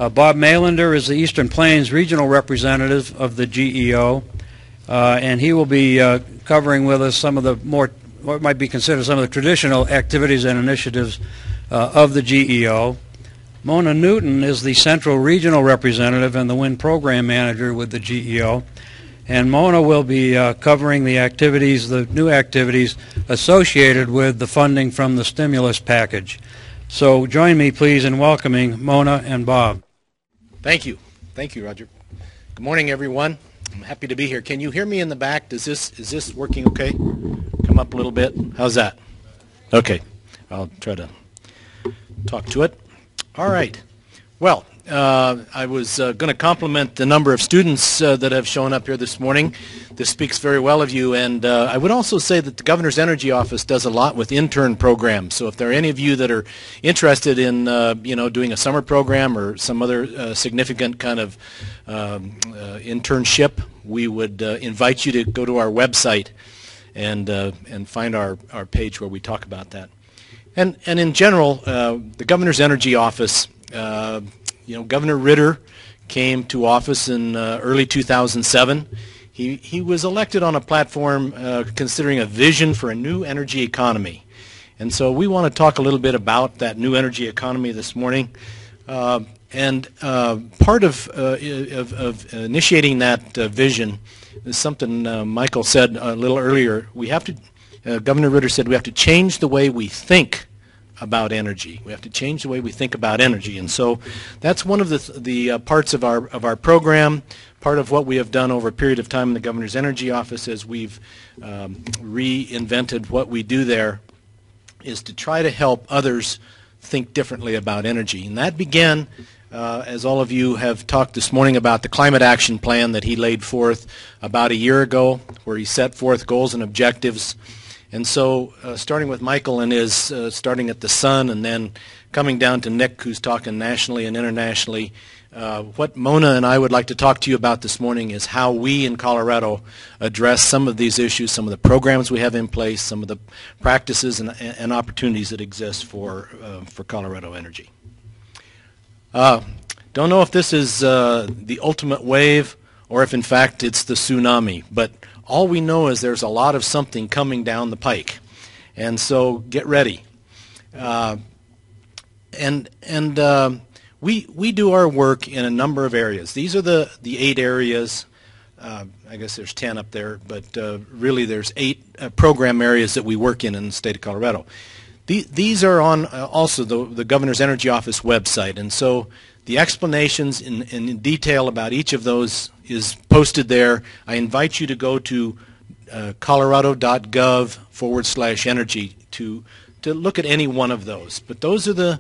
Bob Mailander is the Eastern Plains Regional Representative of the GEO, and he will be covering with us some of the more, what might be considered some of the traditional activities and initiatives of the GEO. Mona Newton is the Central Regional Representative and the Wind Program Manager with the GEO. And Mona will be covering the activities, the new activities associated with the funding from the stimulus package. So join me, please, in welcoming Mona and Bob. Thank you. Thank you, Roger. Good morning, everyone. I'm happy to be here. Can you hear me in the back? Is this working okay? Come up a little bit. How's that? Okay. I'll try to talk to it. All right. Well, I was going to compliment the number of students that have shown up here this morning. This speaks very well of you, and I would also say that the Governor's Energy Office does a lot with intern programs. So if there are any of you that are interested in doing a summer program or some other significant kind of internship, we would invite you to go to our website and find our page where we talk about that. And in general, the Governor's Energy Office, Governor Ritter came to office in early 2007. He was elected on a platform considering a vision for a new energy economy. And so we want to talk a little bit about that new energy economy this morning. And part of initiating that vision is something Michael said a little earlier. We have to, Governor Ritter said, we have to change the way we think about energy. We have to change the way we think about energy, and so that's one of the parts of our program. Part of what we have done over a period of time in the Governor's Energy Office, as we've reinvented what we do there, is to try to help others think differently about energy. And that began, as all of you have talked this morning about, the climate action plan that he laid forth about a year ago, where he set forth goals and objectives. And so starting with Michael and his starting at the sun, and then coming down to Nick, who's talking nationally and internationally, what Mona and I would like to talk to you about this morning is how we in Colorado address some of these issues, some of the programs we have in place, some of the practices and opportunities that exist for Colorado energy. Don't know if this is the ultimate wave or if in fact it's the tsunami, but all we know is there's a lot of something coming down the pike, and so get ready. We do our work in a number of areas. These are the 8 areas. I guess there's 10 up there, but really there's 8 program areas that we work in the state of Colorado. These are on also the Governor's Energy Office website, and so the explanations in detail about each of those is posted there. I invite you to go to colorado.gov/energy to look at any one of those. But those are the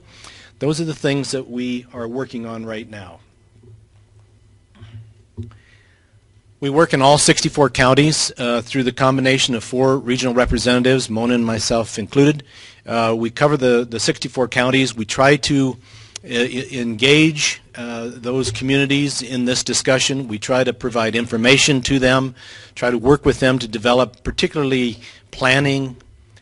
things that we are working on right now. We work in all 64 counties through the combination of 4 regional representatives, Mona and myself included. We cover the 64 counties. We try to engage those communities in this discussion. We try to provide information to them, try to work with them to develop particularly planning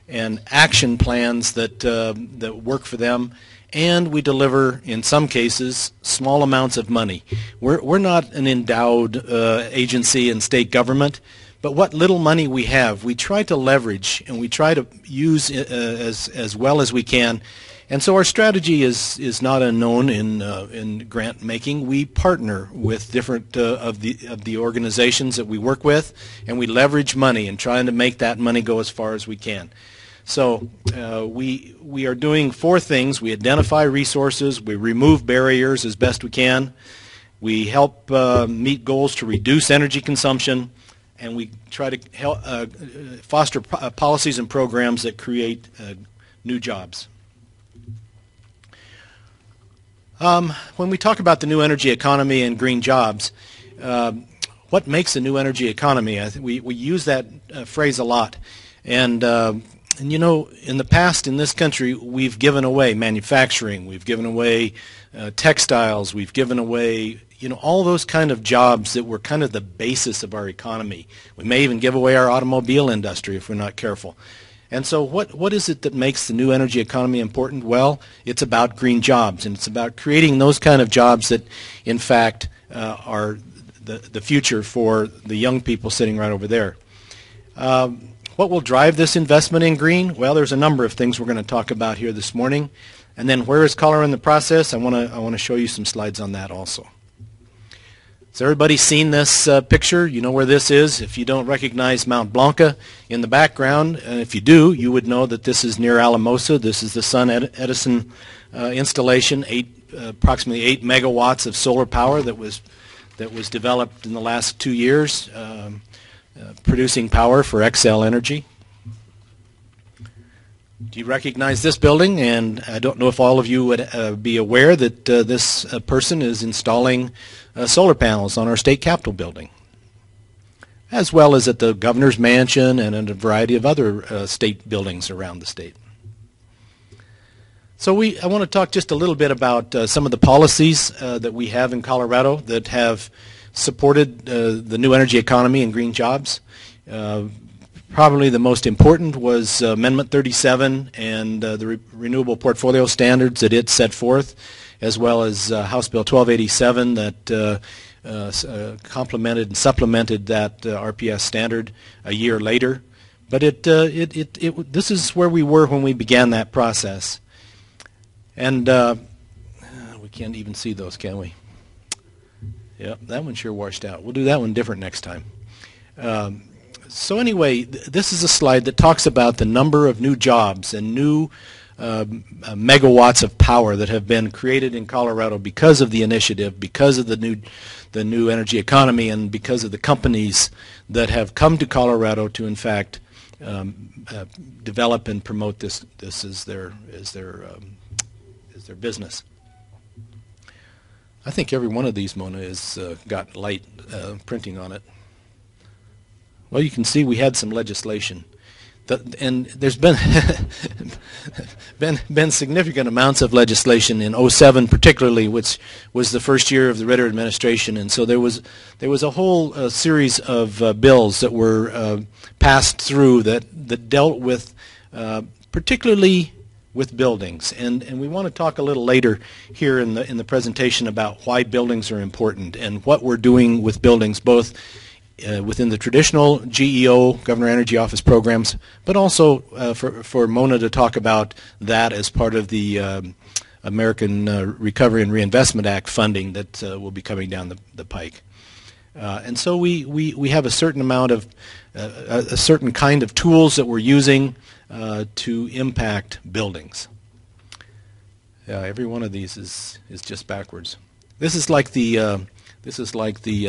and action plans that work for them, and we deliver, in some cases, small amounts of money. We're not an endowed agency in state government, but what little money we have, we try to leverage and we try to use as well as we can. And so our strategy is not unknown in grant making. We partner with different of the organizations that we work with, and we leverage money and trying to make that money go as far as we can. So we are doing 4 things. We identify resources, we remove barriers as best we can, we help meet goals to reduce energy consumption, and we try to help foster policies and programs that create new jobs. When we talk about the new energy economy and green jobs, what makes a new energy economy? I think we use that phrase a lot. And you know, in the past in this country, we've given away manufacturing, we've given away textiles, we've given away, you know, all those kind of jobs that were kind of the basis of our economy. We may even give away our automobile industry if we're not careful. And so what is it that makes the new energy economy important? Well, it's about green jobs, and it's about creating those kind of jobs that, in fact, are the future for the young people sitting right over there. What will drive this investment in green? Well, there's a number of things we're going to talk about here this morning. And then where is Colorado in the process? I want to show you some slides on that also. Has everybody seen this picture? You know where this is. If you don't recognize Mount Blanca in the background, and if you do, you would know that this is near Alamosa. This is the Sun Edison installation, approximately 8 megawatts of solar power that was developed in the last 2 years, producing power for Xcel Energy. Do you recognize this building? And I don't know if all of you would be aware that this person is installing solar panels on our state capitol building, as well as at the governor's mansion and in a variety of other state buildings around the state. So I want to talk just a little bit about some of the policies that we have in Colorado that have supported the new energy economy and green jobs. Probably the most important was Amendment 37 and the Renewable Portfolio Standards that it set forth, as well as House Bill 1287 that complemented and supplemented that RPS standard a year later. But this is where we were when we began that process. And we can't even see those, can we? Yep, that one sure washed out. We'll do that one different next time. So anyway, this is a slide that talks about the number of new jobs and new megawatts of power that have been created in Colorado because of the initiative, because of the new energy economy, and because of the companies that have come to Colorado to, in fact, develop and promote this as their business. I think every one of these, Mona, has got light printing on it. Well, you can see we had some legislation, and there's been been significant amounts of legislation in '07, particularly, which was the first year of the Ritter administration, and so there was a whole series of bills that were passed through that dealt with particularly with buildings, and we want to talk a little later here in the presentation about why buildings are important and what we're doing with buildings, both within the traditional GEO, Governor Energy Office programs, but also for Mona to talk about that as part of the American Recovery and Reinvestment Act funding that will be coming down the pike. And so we have a certain amount of, a certain kind of tools that we're using to impact buildings. Yeah, every one of these is just backwards. This is like the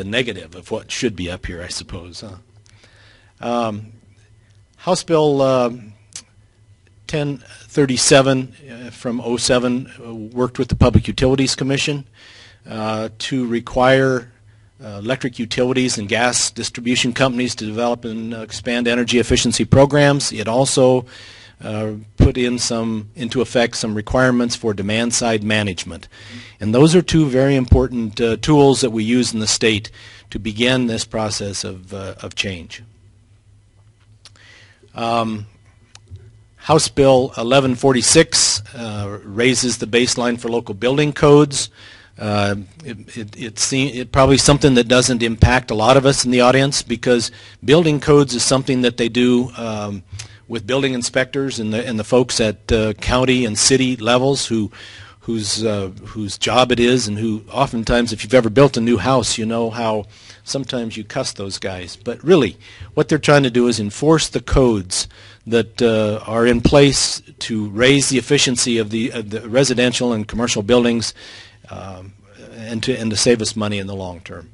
negative of what should be up here, I suppose. House Bill 1037 from '07 worked with the Public Utilities Commission to require electric utilities and gas distribution companies to develop and expand energy efficiency programs. It also put into effect some requirements for demand-side management. And those are two very important tools that we use in the state to begin this process of change. House Bill 1146 raises the baseline for local building codes. It's probably something that doesn't impact a lot of us in the audience, because building codes is something that they do with building inspectors and the folks at county and city levels whose job it is, and who oftentimes, if you've ever built a new house, you know how sometimes you cuss those guys. But really, what they're trying to do is enforce the codes that are in place to raise the efficiency of the residential and commercial buildings, and to save us money in the long term.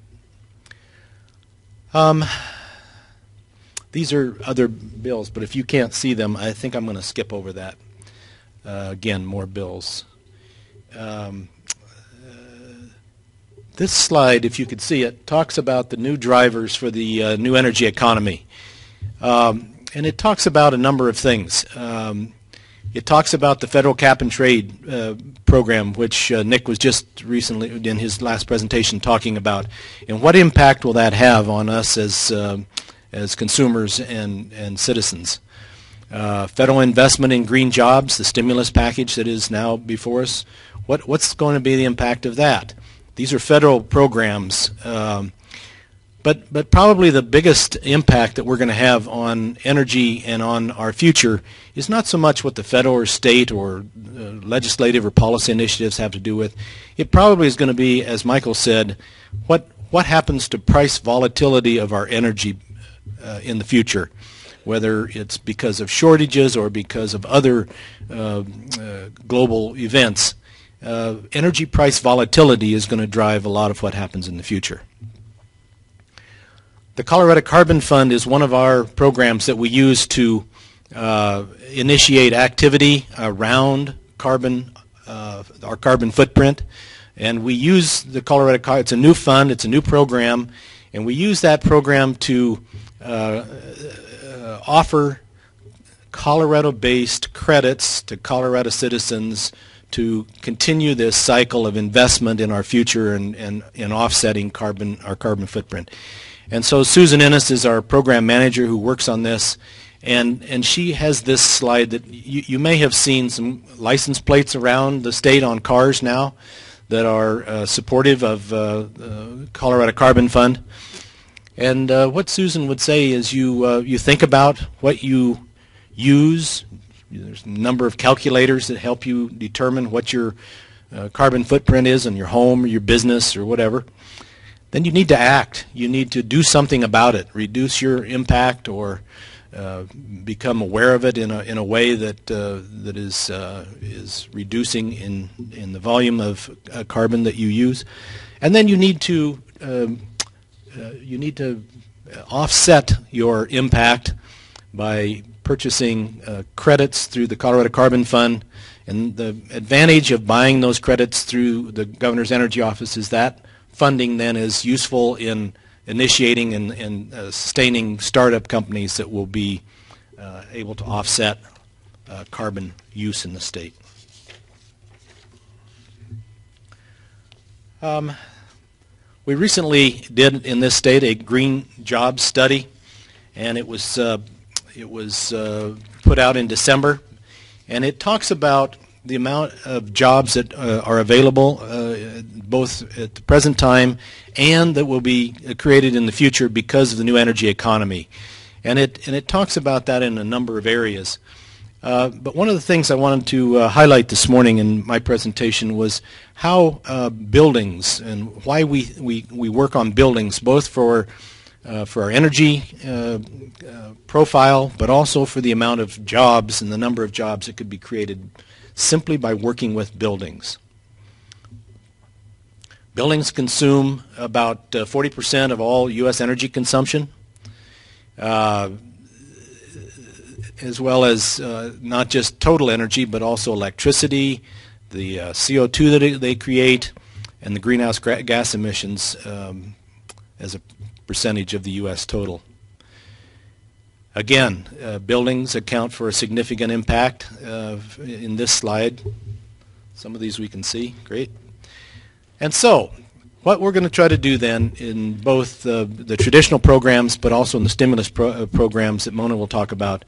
These are other bills, but if you can't see them, I think I'm going to skip over that. Again, more bills. This slide, if you could see it, talks about the new drivers for the new energy economy. And it talks about a number of things. It talks about the federal cap and trade program, which Nick was just recently in his last presentation talking about, and what impact will that have on us as consumers and citizens. federal investment in green jobs, the stimulus package that is now before us. What's going to be the impact of that? These are federal programs, but probably the biggest impact that we're going to have on energy and on our future is not so much what the federal or state or legislative or policy initiatives have to do with. It probably is going to be, as Michael said, what happens to price volatility of our energy in the future, whether it's because of shortages or because of other global events. Energy price volatility is going to drive a lot of what happens in the future. The Colorado Carbon Fund is one of our programs that we use to initiate activity around carbon, our carbon footprint. And we use the Colorado, it's a new fund, it's a new program, and we use that program to offer Colorado-based credits to Colorado citizens to continue this cycle of investment in our future and in offsetting our carbon footprint. And so Susan Innes is our program manager who works on this, and she has this slide that you may have seen some license plates around the state on cars now that are supportive of Colorado Carbon Fund. And what Susan would say is you think about what you use. There's a number of calculators that help you determine what your carbon footprint is in your home or your business or whatever. Then you need to act. You need to do something about it, reduce your impact or become aware of it in a way that is reducing in the volume of carbon that you use. And then you need to offset your impact by purchasing credits through the Colorado Carbon Fund. And the advantage of buying those credits through the Governor's Energy Office is that funding then is useful in initiating and sustaining startup companies that will be able to offset carbon use in the state. We recently did in this state a green jobs study, and it was put out in December, and it talks about the amount of jobs that are available both at the present time and that will be created in the future because of the new energy economy. And it talks about that in a number of areas. But one of the things I wanted to highlight this morning in my presentation was how buildings and why we work on buildings, both for our energy profile, but also for the amount of jobs and the number of jobs that could be created simply by working with buildings. Buildings consume about 40% of all U.S. energy consumption, as well as not just total energy, but also electricity, the CO2 that they create, and the greenhouse gas emissions as a percentage of the U.S. total. Again, buildings account for a significant impact in this slide. Some of these we can see. Great. And so, what we're going to try to do then in both the traditional programs but also in the stimulus programs that Mona will talk about,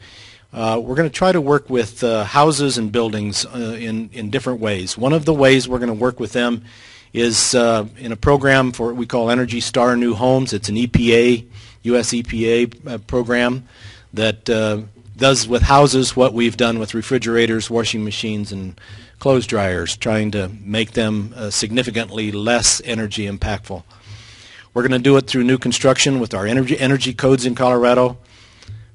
we're going to try to work with houses and buildings in different ways. One of the ways we're going to work with them is in a program for what we call Energy Star New Homes. It's an EPA, U.S. EPA program that does with houses what we've done with refrigerators, washing machines, and clothes dryers, trying to make them significantly less energy impactful. We're going to do it through new construction with our energy codes in Colorado.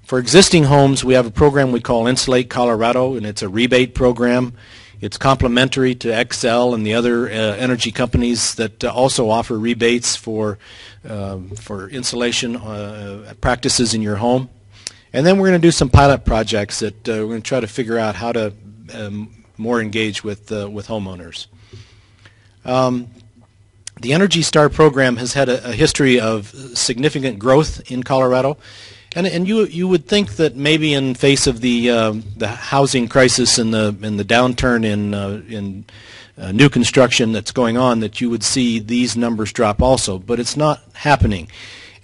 For existing homes, we have a program we call Insulate Colorado, and it's a rebate program. It's complementary to Xcel and the other energy companies that also offer rebates for insulation practices in your home. And then we're going to do some pilot projects that we're going to try to figure out how to more engage with homeowners. The Energy Star program has had a history of significant growth in Colorado, and you would think that maybe in face of the housing crisis and the downturn in new construction that's going on, that you would see these numbers drop also, but it's not happening.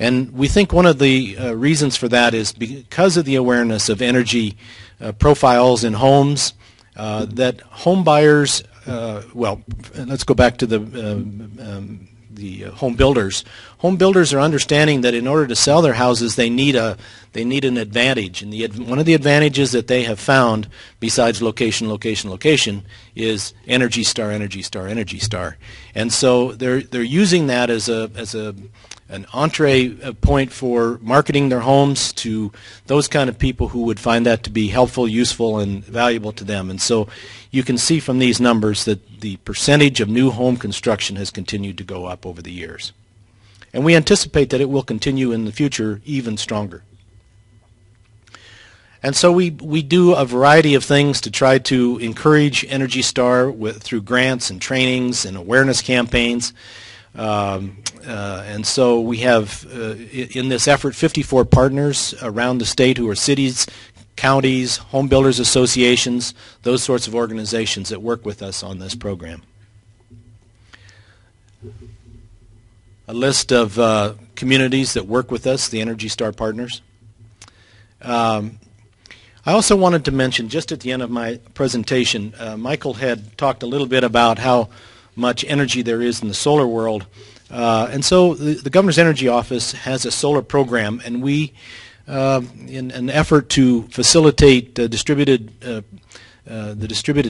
And we think one of the reasons for that is because of the awareness of energy profiles in homes that home buyers, well, let's go back to the home builders. Home builders are understanding that in order to sell their houses, they need an advantage, and one of the advantages that they have found, besides location, location, location, is Energy Star, Energy Star, Energy Star, and so they're using that as an entree point for marketing their homes to those kind of people who would find that to be helpful, useful, and valuable to them. And so you can see from these numbers that the percentage of new home construction has continued to go up over the years. And we anticipate that it will continue in the future even stronger. And so we do a variety of things to try to encourage Energy Star through grants and trainings and awareness campaigns. And so we have, in this effort, 54 partners around the state who are cities, counties, home builders associations, those sorts of organizations that work with us on this program. A list of communities that work with us, the Energy Star partners. I also wanted to mention, just at the end of my presentation, Michael had talked a little bit about how much energy there is in the solar world. And so the Governor's Energy Office has a solar program, and we, in an effort to facilitate the distributed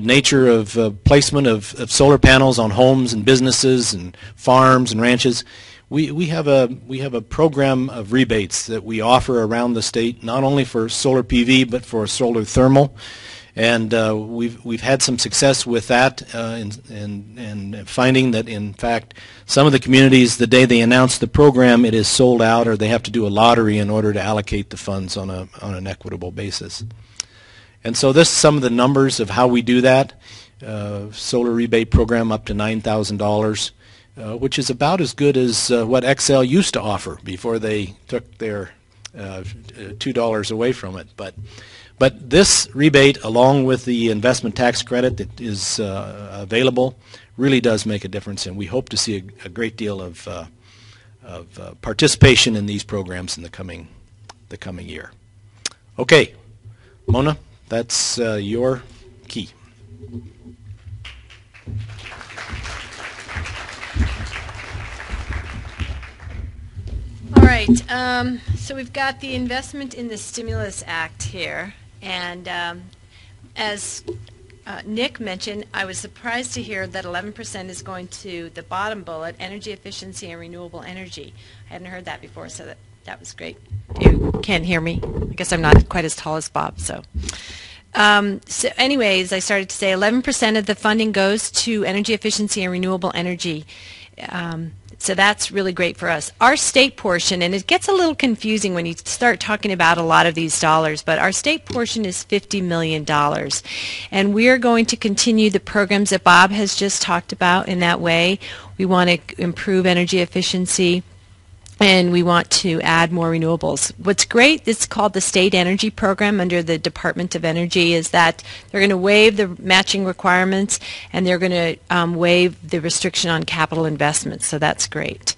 nature of placement of solar panels on homes and businesses and farms and ranches, we have a program of rebates that we offer around the state, not only for solar PV but for solar thermal. And we've had some success with that in finding that, in fact, some of the communities, the day they announce the program, it is sold out, or they have to do a lottery in order to allocate the funds on an equitable basis. And so this is some of the numbers of how we do that. Solar rebate program up to $9,000, which is about as good as what Excel used to offer before they took their $2 away from it. But this rebate, along with the investment tax credit that is available, really does make a difference, and we hope to see a great deal of participation in these programs in the coming year. Okay, Mona, that's your key. All right, so we've got the investment in the Stimulus Act here. And as Nick mentioned, I was surprised to hear that 11% is going to the bottom bullet, energy efficiency and renewable energy. I hadn't heard that before, so that was great. You can't hear me. I guess I'm not quite as tall as Bob. So anyways, I started to say 11% of the funding goes to energy efficiency and renewable energy. So that's really great for us. Our state portion, and it gets a little confusing when you start talking about a lot of these dollars, but our state portion is $50 million. And we are going to continue the programs that Bob has just talked about in that way. We want to improve energy efficiency, and we want to add more renewables. What's great, it's called the State Energy Program under the Department of Energy, is that they're going to waive the matching requirements, and they're going to waive the restriction on capital investments, so that's great.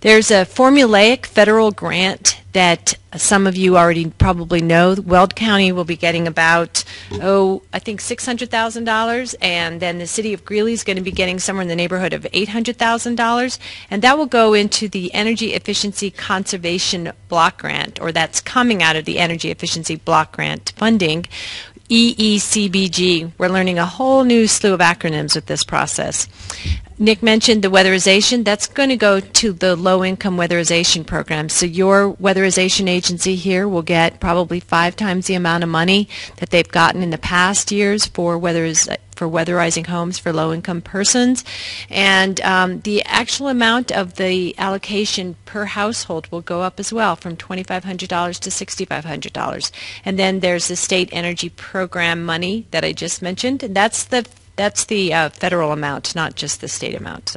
There's a formulaic federal grant that some of you already probably know. Weld County will be getting about, I think $600,000, and then the city of Greeley is going to be getting somewhere in the neighborhood of $800,000, and that will go into the Energy Efficiency Conservation Block Grant, or that's coming out of the Energy Efficiency Block Grant funding, EECBG. We're learning a whole new slew of acronyms with this process. Nick mentioned the weatherization. That's going to go to the low-income weatherization program. So your weatherization agency here will get probably 5 times the amount of money that they've gotten in the past years for weatherizing homes for low-income persons. And the actual amount of the allocation per household will go up as well, from $2,500 to $6,500. And then there's the state energy program money that I just mentioned, and that's the federal amount, not just the state amount.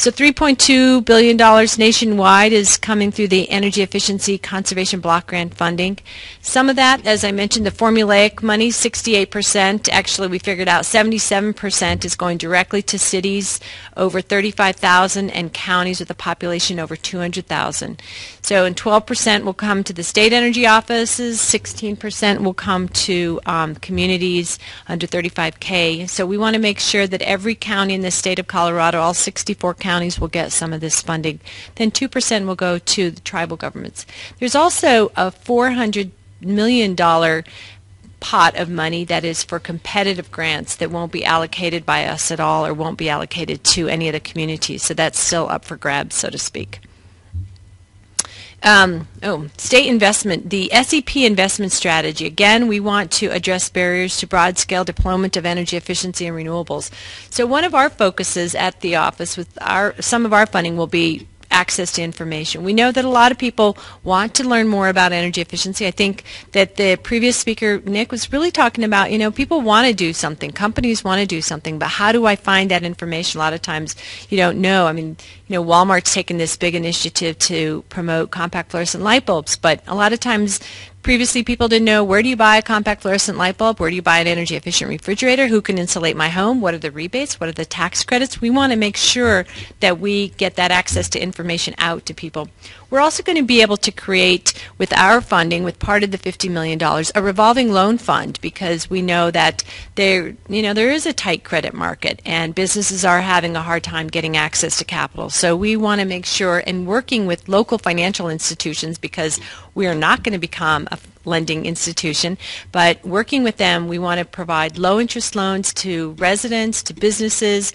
So $3.2 billion nationwide is coming through the Energy Efficiency Conservation Block Grant funding. Some of that, as I mentioned, the formulaic money, 68%. Actually, we figured out 77% is going directly to cities over 35,000 and counties with a population over 200,000. So, and 12% will come to the state energy offices, 16% will come to communities under 35K. So we want to make sure that every county in the state of Colorado, all 64 counties, will get some of this funding. Then 2% will go to the tribal governments. There's also a $400 million pot of money that is for competitive grants that won't be allocated by us at all or won't be allocated to any of the communities. So that's still up for grabs, so to speak. State investment, the SEP Investment Strategy. Again, we want to address barriers to broad-scale deployment of energy efficiency and renewables. So one of our focuses at the office with some of our funding will be access to information. We know that a lot of people want to learn more about energy efficiency. I think that the previous speaker, Nick, was really talking about, people want to do something, companies want to do something, but how do I find that information? A lot of times you don't know. I mean, Walmart's taken this big initiative to promote compact fluorescent light bulbs, but a lot of times previously people didn't know, where do you buy a compact fluorescent light bulb? Where do you buy an energy efficient refrigerator? Who can insulate my home? What are the rebates? What are the tax credits? We want to make sure that we get that access to information out to people. We're also going to be able to create, with our funding, with part of the $50 million, a revolving loan fund, because we know that there is a tight credit market and businesses are having a hard time getting access to capital. So we want to make sure, and working with local financial institutions, because we are not going to become a lending institution, but working with them, we want to provide low interest loans to residents, to businesses,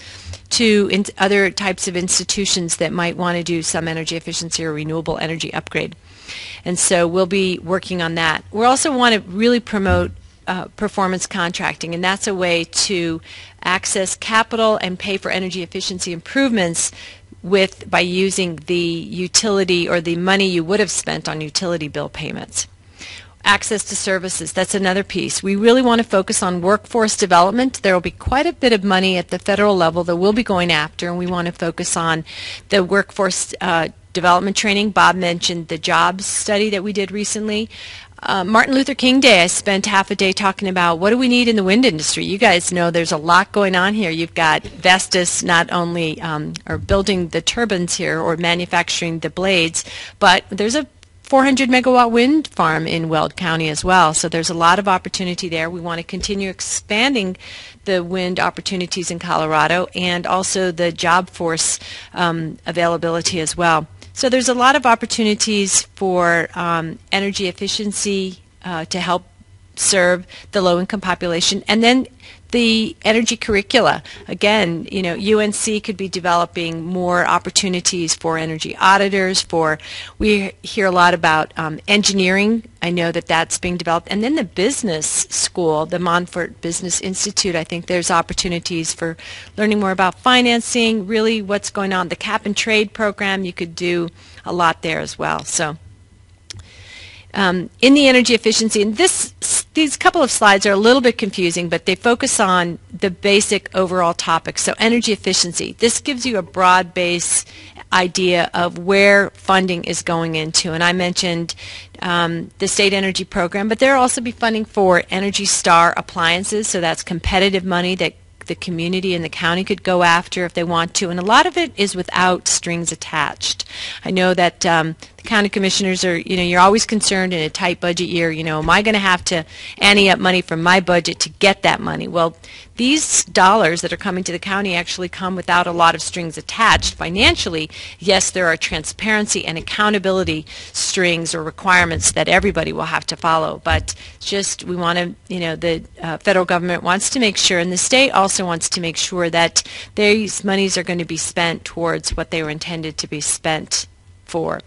to other types of institutions that might want to do some energy efficiency or renewable energy upgrade. And so we'll be working on that. We also want to really promote performance contracting, and that's a way to access capital and pay for energy efficiency improvements by using the utility or the money you would have spent on utility bill payments. Access to services, that's another piece. We really want to focus on workforce development. There will be quite a bit of money at the federal level that we'll be going after, and we want to focus on the workforce development training. Bob mentioned the jobs study that we did recently. Martin Luther King Day, I spent half a day talking about what do we need in the wind industry. You guys know there's a lot going on here. You've got Vestas not only are building the turbines here or manufacturing the blades, but there's a 400 megawatt wind farm in Weld County as well. So there's a lot of opportunity there. We want to continue expanding the wind opportunities in Colorado and also the job force availability as well. So there's a lot of opportunities for energy efficiency to help serve the low-income population. And then the energy curricula. Again, UNC could be developing more opportunities for energy auditors. We hear a lot about engineering. I know that that's being developed. And then the business school, the Monfort Business Institute, I think there's opportunities for learning more about financing, really what's going on. The cap and trade program, you could do a lot there as well. So in the energy efficiency, and these couple of slides are a little bit confusing, but they focus on the basic overall topic. So energy efficiency, this gives you a broad base idea of where funding is going into. And I mentioned the state energy program, but there will also be funding for Energy Star appliances, so that's competitive money that the community and the county could go after if they want to, and a lot of it is without strings attached. I know that the county commissioners are, you're always concerned in a tight budget year, am I going to have to ante up money from my budget to get that money? Well, these dollars that are coming to the county actually come without a lot of strings attached financially. Yes, there are transparency and accountability strings or requirements that everybody will have to follow, but just we want to, the federal government wants to make sure, and the state also wants to make sure that these monies are going to be spent towards what they were intended to be spent for.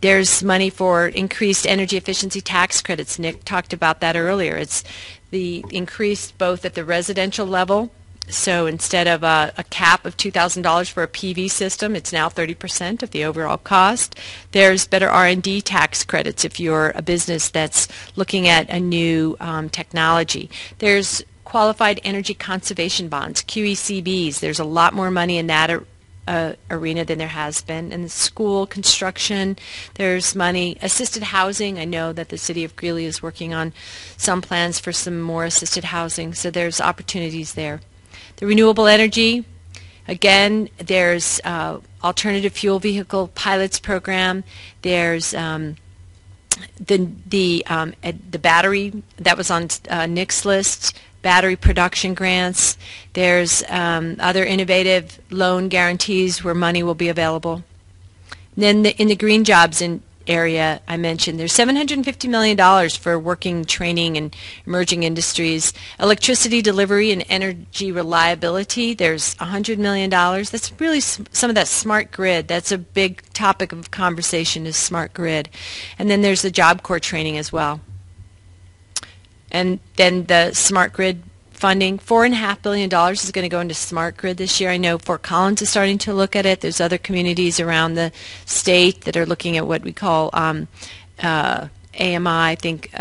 There's money for increased energy efficiency tax credits. Nick talked about that earlier. It's the increase both at the residential level, so instead of a cap of $2,000 for a PV system, it's now 30% of the overall cost. There's better R&D tax credits if you're a business that's looking at a new technology. There's qualified energy conservation bonds, QECBs. There's a lot more money in that arena than there has been. In the school construction, there's money. Assisted housing, I know that the city of Greeley is working on some plans for some more assisted housing, so there's opportunities there. The renewable energy, Again, there's alternative fuel vehicle pilots program. There's the battery that was on Nick's list, battery production grants. There's other innovative loan guarantees where money will be available. And then in the green jobs area I mentioned, there's $750 million for working, training, and emerging industries. Electricity delivery and energy reliability, there's $100 million. That's really some of that smart grid. That's a big topic of conversation, is smart grid. And then there's the Job Corps training as well. And then the smart grid funding, $4.5 billion is going to go into smart grid this year. I know Fort Collins is starting to look at it. There's other communities around the state that are looking at what we call AMI, I think,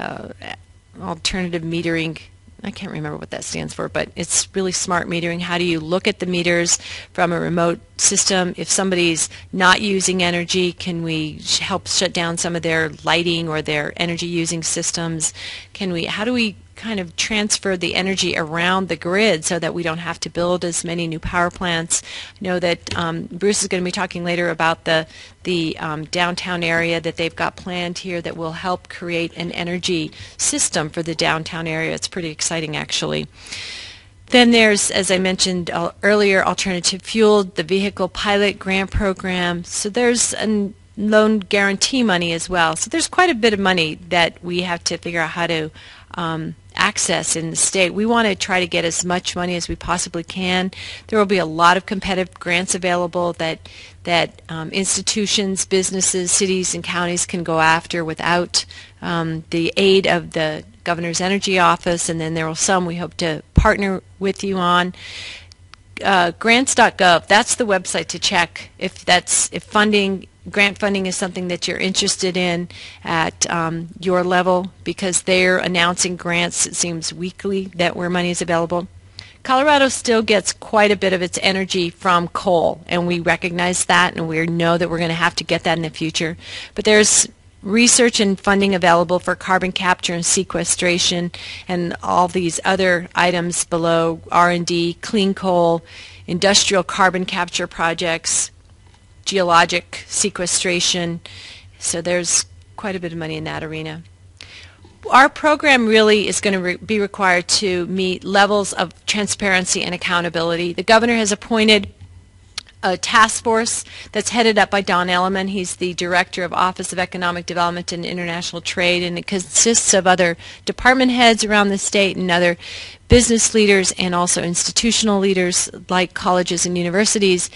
alternative metering. I can't remember what that stands for, but it's really smart metering. How do you look at the meters from a remote system? If somebody's not using energy, can we help shut down some of their lighting or their energy using systems? How do we kind of transfer the energy around the grid so that we don't have to build as many new power plants? I know that Bruce is going to be talking later about the downtown area that they've got planned here that will help create an energy system for the downtown area. It's pretty exciting, actually. Then there's, as I mentioned earlier, alternative fuel, the vehicle pilot grant program. So there's a loan guarantee money as well. So there's quite a bit of money that we have to figure out how to access in the state. We want to try to get as much money as we possibly can. There will be a lot of competitive grants available that institutions, businesses, cities, and counties can go after without the aid of the Governor's Energy Office, and then there will some we hope to partner with you on. Grants.gov, that's the website to check if grant funding is something that you're interested in at your level, because they're announcing grants, it seems, weekly where money is available. Colorado still gets quite a bit of its energy from coal, and we recognize that, and we know that we're going to have to get that in the future. But there's research and funding available for carbon capture and sequestration and all these other items below: R&D, clean coal, industrial carbon capture projects, geologic sequestration. So there's quite a bit of money in that arena. Our program really is going to be required to meet levels of transparency and accountability. The governor has appointed a task force that's headed up by Don Elliman. He's the director of Office of Economic Development and International Trade, and it consists of other department heads around the state and other business leaders and also institutional leaders like colleges and universities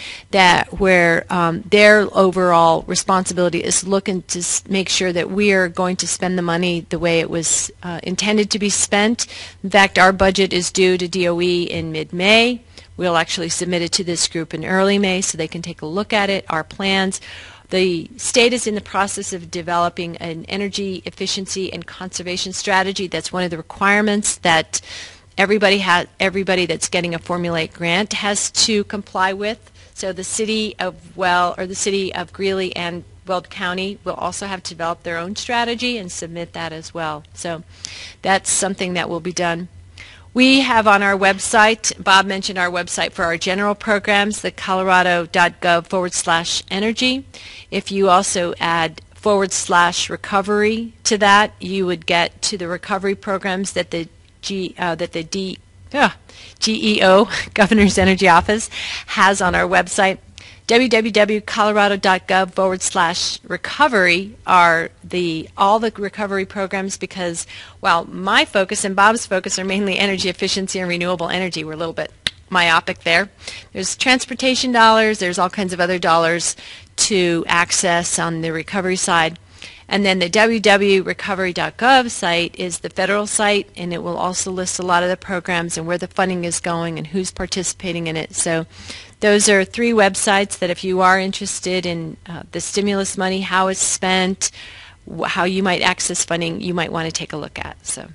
where their overall responsibility is looking to make sure that we are going to spend the money the way it was intended to be spent. In fact, our budget is due to DOE in mid-May. We'll actually submit it to this group in early May so they can take a look at it, our plans. The state is in the process of developing an energy efficiency and conservation strategy. That's one of the requirements that everybody that's getting a Formulaic grant has to comply with. So the city of Greeley and Weld County will also have to develop their own strategy and submit that as well. So that's something that will be done. We have on our website, Bob mentioned our website for our general programs, the colorado.gov/energy. If you also add /recovery to that, you would get to the recovery programs that the GEO, Governor's Energy Office, has on our website. www.colorado.gov/recovery are all the recovery programs, because while my focus and Bob's focus are mainly energy efficiency and renewable energy, we're a little bit myopic there. There's transportation dollars, there's all kinds of other dollars to access on the recovery side. And then the www.recovery.gov site is the federal site, and it will also list a lot of the programs and where the funding is going and who's participating in it. So those are 3 websites that if you are interested in the stimulus money, how it's spent, how you might access funding, you might want to take a look at. So,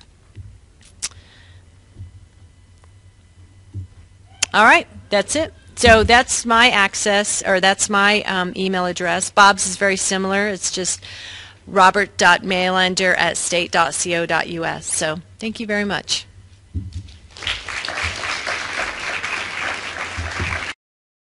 all right, that's it. So that's my access, or that's my email address. Bob's is very similar. It's just robert.mailander@state.co.us. So thank you very much.